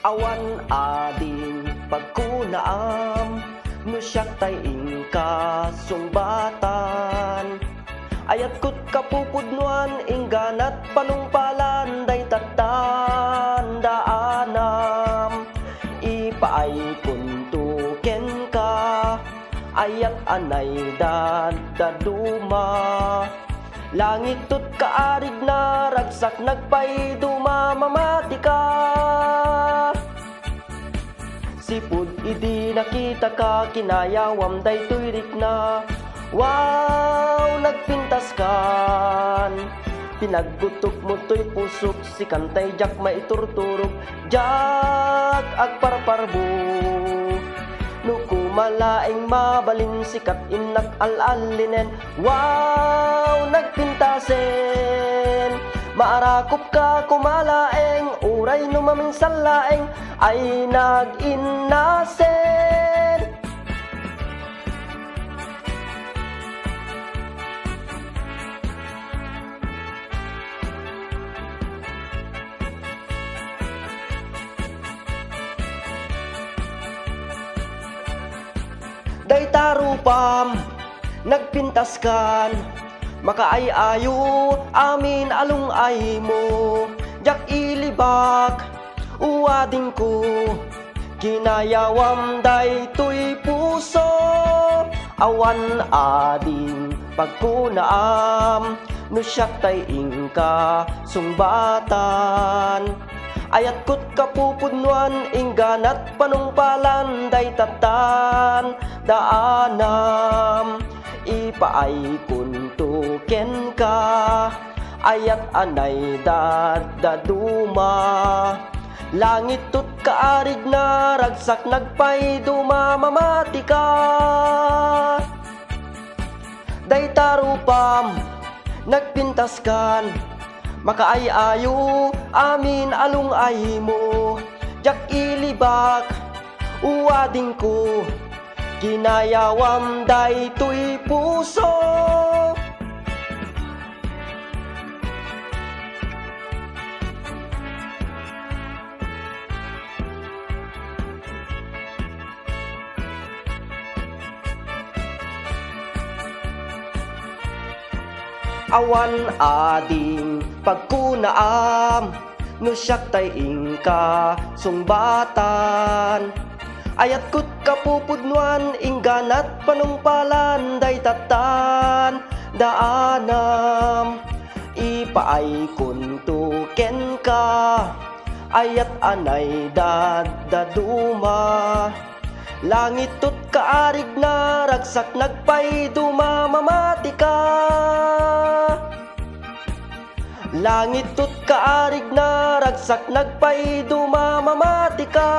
Awan ading pagkunaam no siyak tay ingka sungbatan. Ayat kut kapupudnuan ingganat panungpalan day tatandaanam. Ipaay kuntuken ka ayat anay dadaduma. Langit tut kaarig na ragsak nagpay dumamamati ka. Sipud idi nakita ka kinayawam day tuyrik na. Wow, nagpintas kan. Pinagbutok mo to'y pusok si kantay jak maiturturog. Jak agparparbo. Nuku malaing mabalin sikat inak alalinen. Wow, nagpintasen. Maarakop ka kumalaeng uray numaming salaeng ay nag-inasen. Day tarupam, nagpintas kan, makaay-ayo, amin alung-ay mo. Jak ilibak, uwading ko, kinayawam day tuy puso. Awan ading pagkunaam, no siyak tay ingka sungbatan. Ayat kut kapupudnuan ingganat panungpalan day tatan daanam. Ipaay kuntuken ka ayat anay dadaduma. Langit tut kaarig na ragsak nagpay dumamamati ka. Day tarupam nagpintas kan, makaay-ayo amin alung-ay mo. Jak ilibak uwading ko, kinayawam day tuy puso. Awan ading pagkunaam no siyak tay ingka sungbatan. Ayat kut kapupudnuan ingganat panungpalan day tatan daanam. Ipaay kuntuken ka ayat anay dadaduma. Langit tut kaarig na ragsak nagpay dumamamati ka. Langit tut kaarig na ragsak nagpay dumamamati ka.